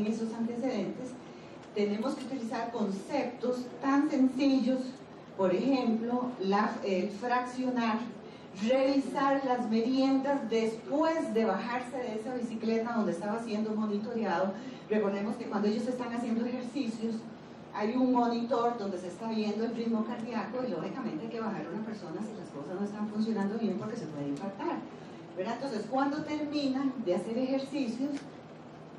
esos antecedentes, tenemos que utilizar conceptos tan sencillos, por ejemplo, el fraccionar, revisar las meriendas después de bajarse de esa bicicleta donde estaba siendo monitoreado. Recordemos que cuando ellos están haciendo ejercicios, hay un monitor donde se está viendo el ritmo cardíaco y lógicamente hay que bajar a una persona si las cosas no están funcionando bien porque se puede infartar, ¿verdad? Entonces, cuando terminan de hacer ejercicios,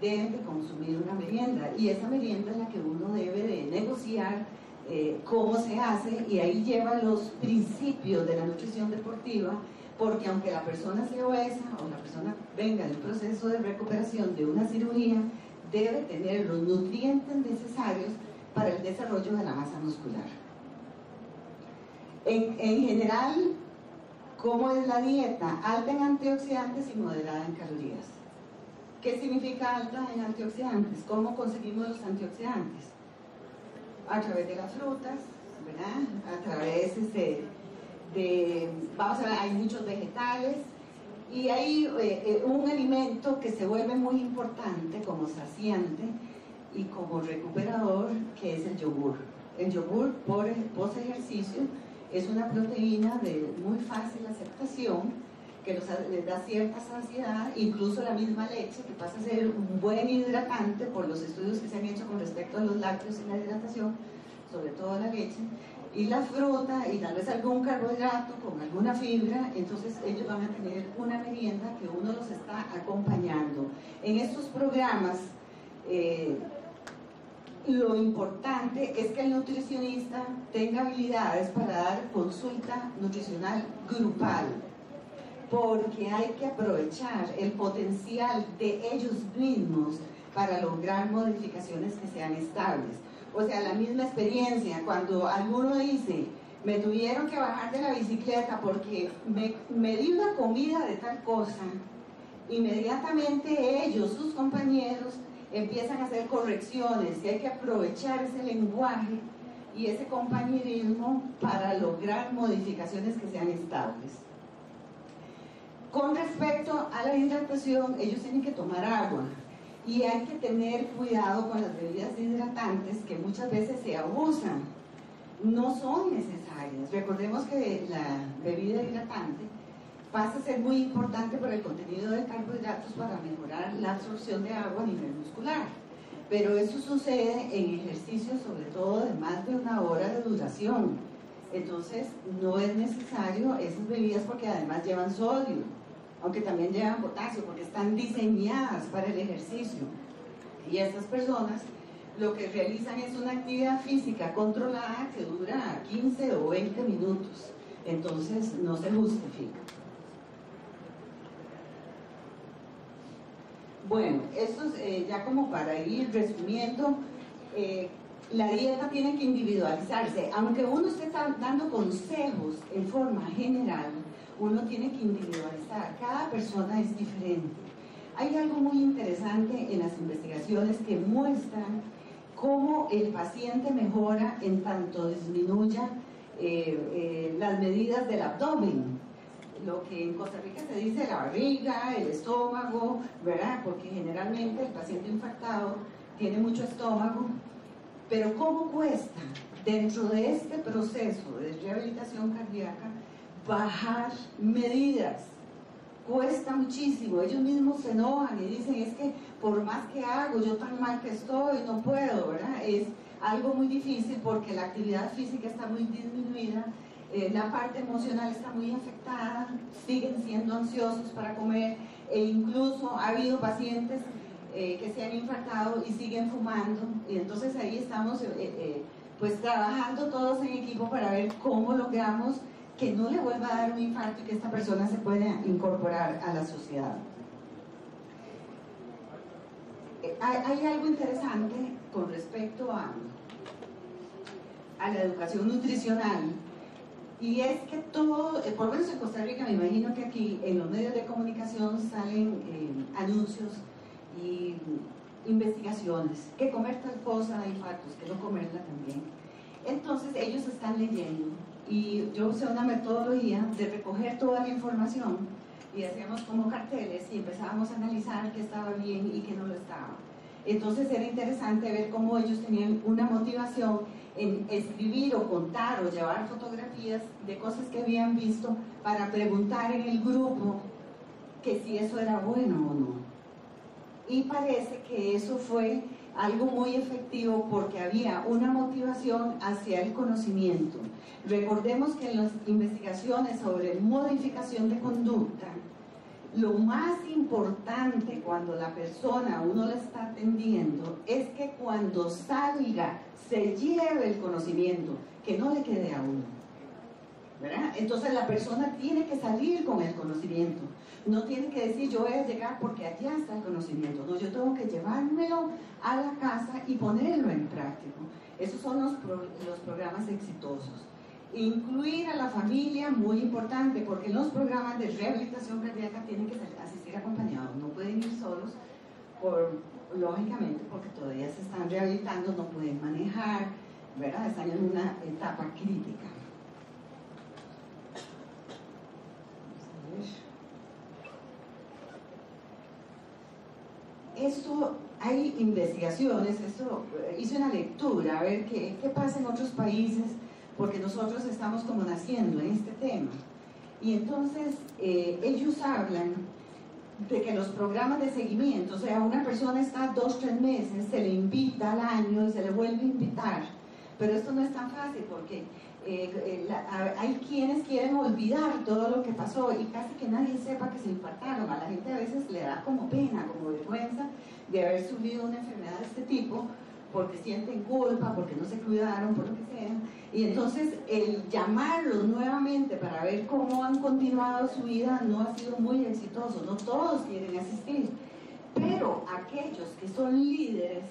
deben de consumir una merienda, y esa merienda es la que uno debe de negociar cómo se hace, y ahí lleva los principios de la nutrición deportiva, porque aunque la persona sea obesa o la persona venga de un proceso de recuperación de una cirugía, debe tener los nutrientes necesarios para el desarrollo de la masa muscular. En general, ¿cómo es la dieta? Alta en antioxidantes y moderada en calorías. ¿Qué significa alta en antioxidantes? ¿Cómo conseguimos los antioxidantes? A través de las frutas, ¿verdad? A través vamos a ver, hay muchos vegetales, y hay un alimento que se vuelve muy importante como saciante y como recuperador, que es el yogur. El yogur post ejercicio es una proteína de muy fácil aceptación, que les da cierta saciedad. Incluso la misma leche, que pasa a ser un buen hidratante por los estudios que se han hecho con respecto a los lácteos y la hidratación, sobre todo la leche, y la fruta, y tal vez algún carbohidrato con alguna fibra. Entonces ellos van a tener una merienda que uno los está acompañando. En estos programas, lo importante es que el nutricionista tenga habilidades para dar consulta nutricional grupal, porque hay que aprovechar el potencial de ellos mismos para lograr modificaciones que sean estables. O sea, la misma experiencia, cuando alguno dice, me tuvieron que bajar de la bicicleta porque me di una comida de tal cosa, inmediatamente ellos, sus compañeros, empiezan a hacer correcciones, y hay que aprovechar ese lenguaje y ese compañerismo para lograr modificaciones que sean estables. Con respecto a la hidratación, ellos tienen que tomar agua, y hay que tener cuidado con las bebidas hidratantes, que muchas veces se abusan, no son necesarias. Recordemos que la bebida hidratante pasa a ser muy importante por el contenido de carbohidratos para mejorar la absorción de agua a nivel muscular, pero eso sucede en ejercicios, sobre todo de más de 1 hora de duración. Entonces no es necesario esas bebidas, porque además llevan sodio, aunque también llevan potasio, porque están diseñadas para el ejercicio. Y estas personas lo que realizan es una actividad física controlada que dura 15 o 20 minutos, entonces no se justifica. Bueno, esto es ya como para ir resumiendo. La dieta tiene que individualizarse, aunque uno esté dando consejos en forma general, uno tiene que individualizar, cada persona es diferente. Hay algo muy interesante en las investigaciones que muestran cómo el paciente mejora en tanto disminuya las medidas del abdomen, lo que en Costa Rica se dice la barriga, el estómago, ¿verdad? Porque generalmente el paciente infartado tiene mucho estómago. Pero ¿cómo cuesta dentro de este proceso de rehabilitación cardíaca bajar medidas? Cuesta muchísimo. Ellos mismos se enojan y dicen, es que por más que hago, yo tan mal que estoy, no puedo, ¿verdad? Es algo muy difícil porque la actividad física está muy disminuida, la parte emocional está muy afectada, siguen siendo ansiosos para comer, e incluso ha habido pacientes que se han infartado y siguen fumando. Y entonces ahí estamos pues trabajando todos en equipo para ver cómo logramos que no le vuelva a dar un infarto y que esta persona se pueda incorporar a la sociedad. Hay algo interesante con respecto a la educación nutricional, y es que todo, por lo menos en Costa Rica, me imagino que aquí en los medios de comunicación salen anuncios y investigaciones, que comer tal cosa da infartos, que no comerla también. Entonces ellos están leyendo, y yo usé una metodología de recoger toda la información, y hacíamos como carteles y empezábamos a analizar qué estaba bien y qué no lo estaba. Entonces era interesante ver cómo ellos tenían una motivación en escribir o contar o llevar fotografías de cosas que habían visto para preguntar en el grupo que si eso era bueno o no. Y parece que eso fue algo muy efectivo porque había una motivación hacia el conocimiento. Recordemos que en las investigaciones sobre modificación de conducta, lo más importante cuando la persona, uno la está atendiendo, es que cuando salga se lleve el conocimiento, que no le quede a uno, ¿verdad? Entonces la persona tiene que salir con el conocimiento, no tiene que decir yo voy a llegar porque allá está el conocimiento, no, yo tengo que llevármelo a la casa y ponerlo en práctico. Esos son los programas exitosos. Incluir a la familia, muy importante, porque en los programas de rehabilitación cardíaca tienen que asistir acompañados, no pueden ir solos, lógicamente porque todavía se están rehabilitando, no pueden manejar, ¿verdad? Están en una etapa crítica. Esto, hay investigaciones, hice una lectura, a ver qué pasa en otros países, porque nosotros estamos como naciendo en este tema. Y entonces ellos hablan de que los programas de seguimiento, o sea, una persona está 2 o 3 meses, se le invita al año y se le vuelve a invitar, pero esto no es tan fácil porque hay quienes quieren olvidar todo lo que pasó y casi que nadie sepa que se infartaron. A la gente a veces le da como pena, como vergüenza de haber sufrido una enfermedad de este tipo, porque sienten culpa, porque no se cuidaron, por lo que sea. Y entonces el llamarlos nuevamente para ver cómo han continuado su vida no ha sido muy exitoso, no todos quieren asistir. Pero aquellos que son líderes,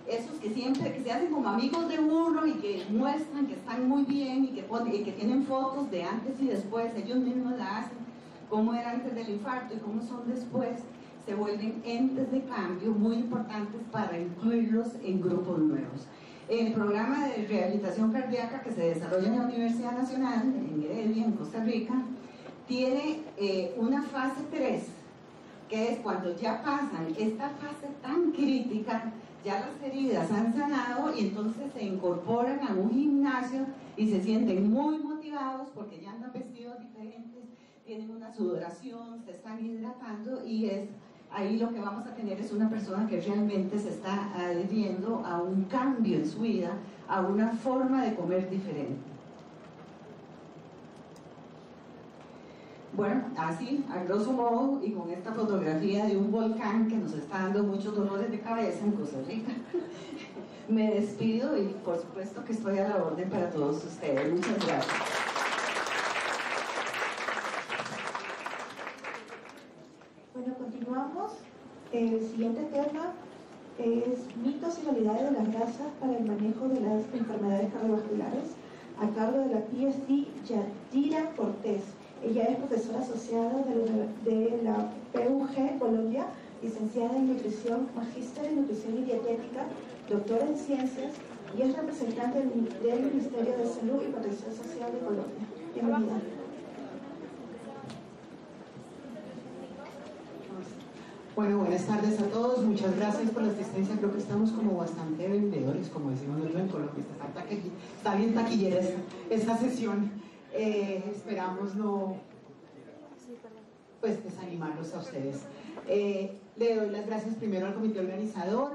esos que siempre, que se hacen como amigos de uno y que muestran que están muy bien y que tienen fotos de antes y después, ellos mismos la hacen, cómo era antes del infarto y cómo son después, se vuelven entes de cambio muy importantes para incluirlos en grupos nuevos. El programa de rehabilitación cardíaca que se desarrolla en la Universidad Nacional, en Heredia, en Costa Rica, tiene una fase 3, que es cuando ya pasan esta fase tan crítica, ya las heridas han sanado y entonces se incorporan a un gimnasio y se sienten muy motivados porque ya andan vestidos diferentes, tienen una sudoración, se están hidratando y ahí lo que vamos a tener es una persona que realmente se está adhiriendo a un cambio en su vida, a una forma de comer diferente. Bueno, así, a grosso modo, y con esta fotografía de un volcán que nos está dando muchos dolores de cabeza en Costa Rica, me despido y por supuesto que estoy a la orden para todos ustedes. Muchas gracias. Bueno, continuamos. El siguiente tema es mitos y realidades de las grasas para el manejo de las enfermedades cardiovasculares, a cargo de la PhD Yadira Cortés. Ella es profesora asociada de la PUG Colombia, licenciada en nutrición, magíster en nutrición y dietética, doctora en ciencias y es representante del Ministerio de Salud y Protección Social de Colombia. Bienvenida. Bueno, buenas tardes a todos, muchas gracias por la asistencia. Creo que estamos como bastante vendedores, como decimos nosotros en Colombia. Está bien taquillera esta sesión. Esperamos no desanimarlos a ustedes. Le doy las gracias primero al comité organizador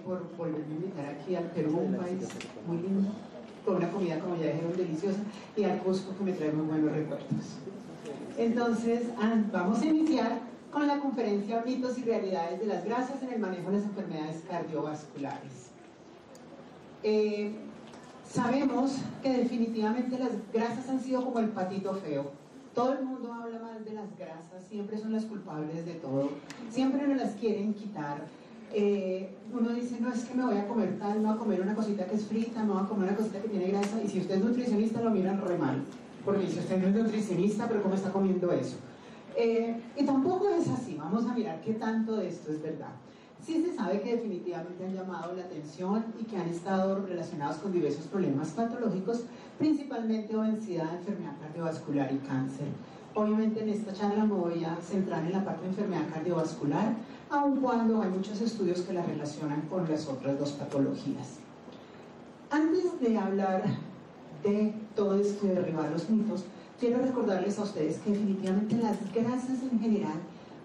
por volverme a invitar aquí al Perú, un país muy lindo, con una comida, como ya dijeron, deliciosa, y al Cusco, que me trae muy buenos recuerdos. Entonces, vamos a iniciar con la conferencia Mitos y realidades de las grasas en el manejo de las enfermedades cardiovasculares. Sabemos que definitivamente las grasas han sido como el patito feo. Todo el mundo habla mal de las grasas, siempre son las culpables de todo, siempre nos las quieren quitar. Uno dice, no, es que me voy a comer tal, me voy a comer una cosita que es frita, me voy a comer una cosita que tiene grasa, y si usted es nutricionista lo miran re mal, porque si usted no es nutricionista, pero ¿cómo está comiendo eso? Y tampoco es así, vamos a mirar qué tanto de esto es verdad. Sí se sabe que definitivamente han llamado la atención y que han estado relacionados con diversos problemas patológicos, principalmente obesidad, enfermedad cardiovascular y cáncer. Obviamente en esta charla me voy a centrar en la parte de enfermedad cardiovascular, aun cuando hay muchos estudios que la relacionan con las otras dos patologías. Antes de hablar de todo esto y derribar los mitos, quiero recordarles a ustedes que definitivamente las grasas en general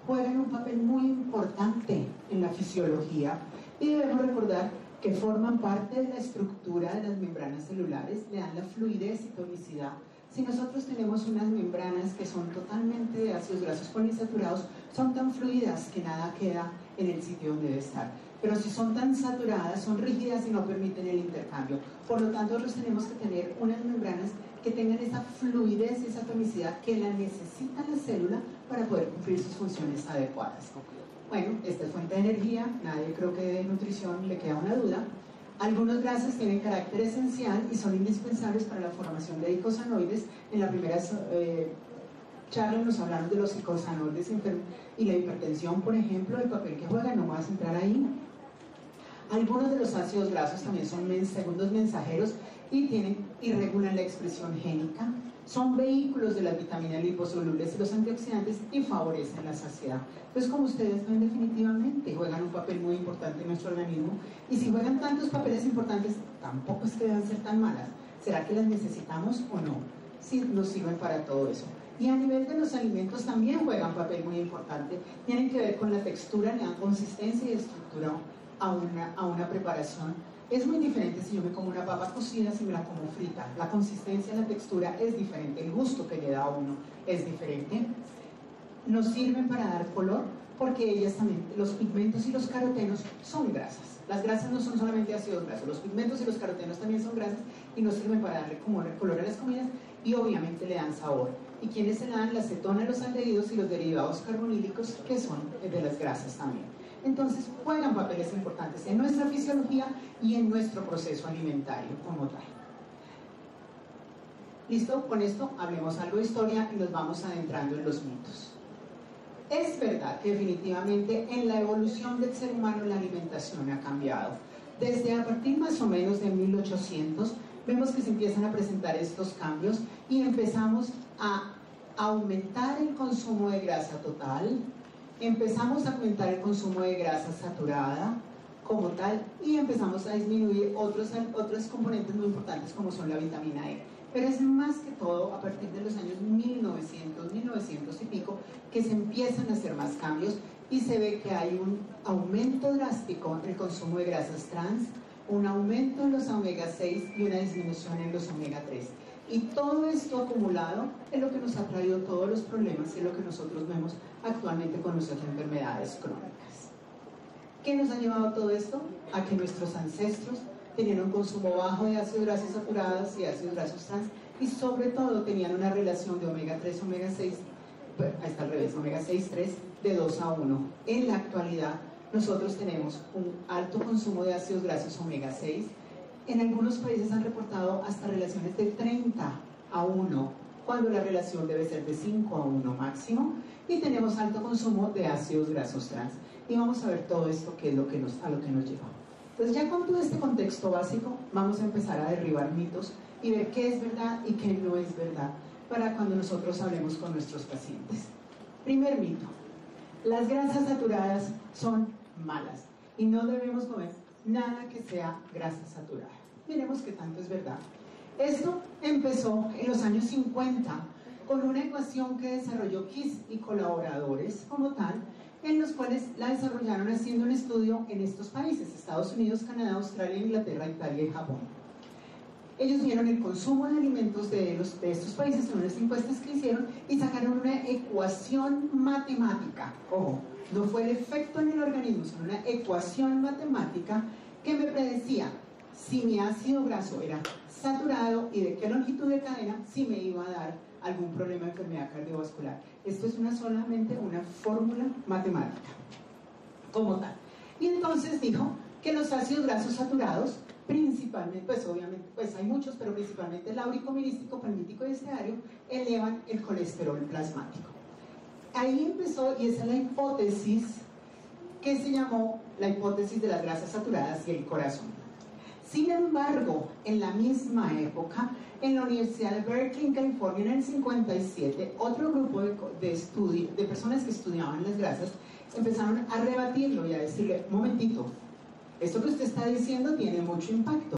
juegan un papel muy importante en la fisiología y debemos recordar que forman parte de la estructura de las membranas celulares, le dan la fluidez y tonicidad. Si nosotros tenemos unas membranas que son totalmente de ácidos grasos poliinsaturados, son tan fluidas que nada queda en el sitio donde debe estar. Pero si son tan saturadas, son rígidas y no permiten el intercambio. Por lo tanto, nosotros tenemos que tener unas membranas que tengan esa fluidez y esa tonicidad que la necesita la célula para poder cumplir sus funciones adecuadas. Bueno, esta es fuente de energía, nadie creo que de nutrición le queda una duda. Algunas grasas tienen carácter esencial y son indispensables para la formación de eicosanoides. En la primera charla nos hablaron de los eicosanoides y la hipertensión, por ejemplo, el papel que juegan, no me voy a centrar ahí. Algunos de los ácidos grasos también son segundos mensajeros y regulan la expresión génica. Son vehículos de las vitaminas liposolubles y los antioxidantes y favorecen la saciedad. Entonces, como ustedes ven, definitivamente juegan un papel muy importante en nuestro organismo. Y si juegan tantos papeles importantes, tampoco es que deban ser tan malas. ¿Será que las necesitamos o no? Sí, nos sirven para todo eso. Y a nivel de los alimentos también juegan un papel muy importante. Tienen que ver con la textura, le dan consistencia y estructura a una preparación. Es muy diferente si yo me como una papa cocida, si me la como frita. La consistencia, la textura es diferente, el gusto que le da a uno es diferente. Nos sirven para dar color porque ellas también, los pigmentos y los carotenos son grasas. Las grasas no son solamente ácidos grasos, los pigmentos y los carotenos también son grasas y nos sirven para darle como color a las comidas y obviamente le dan sabor. ¿Y quiénes se le dan? La acetona, los aldehídos y los derivados carbonílicos, que son de las grasas también. Entonces juegan papeles importantes en nuestra fisiología y en nuestro proceso alimentario como tal. ¿Listo? Con esto hablemos algo de historia y nos vamos adentrando en los mitos. Es verdad que definitivamente en la evolución del ser humano la alimentación ha cambiado. Desde a partir más o menos de 1800 vemos que se empiezan a presentar estos cambios y empezamos a aumentar el consumo de grasa total, empezamos a aumentar el consumo de grasa saturada como tal y empezamos a disminuir otros componentes muy importantes como son la vitamina E. Pero es más que todo a partir de los años 1900 y pico que se empiezan a hacer más cambios y se ve que hay un aumento drástico en el consumo de grasas trans, un aumento en los omega 6 y una disminución en los omega 3. Y todo esto acumulado es lo que nos ha traído todos los problemas y es lo que nosotros vemos actualmente con nuestras enfermedades crónicas. ¿Qué nos ha llevado a todo esto? A que nuestros ancestros tenían un consumo bajo de ácidos grasos saturados y ácidos grasos trans y sobre todo tenían una relación de omega 3, omega 6, ahí está al revés, omega 6, 3 de 2 a 1. En la actualidad nosotros tenemos un alto consumo de ácidos grasos omega 6. En algunos países han reportado hasta relaciones de 30 a 1, cuando la relación debe ser de 5 a 1 máximo, y tenemos alto consumo de ácidos grasos trans. Y vamos a ver todo esto, que es a lo que nos lleva. Entonces, ya con todo este contexto básico, vamos a empezar a derribar mitos y ver qué es verdad y qué no es verdad, para cuando nosotros hablemos con nuestros pacientes. Primer mito: las grasas saturadas son malas y no debemos comer nada que sea grasa saturada. Miremos qué tanto es verdad. Esto empezó en los años 50 con una ecuación que desarrolló Kiss y colaboradores como tal, en los cuales la desarrollaron haciendo un estudio en estos países: Estados Unidos, Canadá, Australia, Inglaterra, Italia y Japón. Ellos vieron el consumo de alimentos de estos países en unas encuestas que hicieron y sacaron una ecuación matemática. Ojo, no fue el efecto en el organismo, sino una ecuación matemática que me predecía si mi ácido graso era saturado y de qué longitud de cadena, si me iba a dar algún problema de enfermedad cardiovascular. Esto es solamente una fórmula matemática como tal. Y entonces dijo que los ácidos grasos saturados, principalmente, pues obviamente, pues hay muchos, pero principalmente el áurico, mirístico, palmítico y esteario, elevan el colesterol plasmático. Ahí empezó, y esa es la hipótesis que se llamó la hipótesis de las grasas saturadas y el corazón. Sin embargo, en la misma época, en la Universidad de Berkeley, en California, en el 57, otro grupo de personas que estudiaban las grasas empezaron a rebatirlo y a decirle, un momentito, esto que usted está diciendo tiene mucho impacto.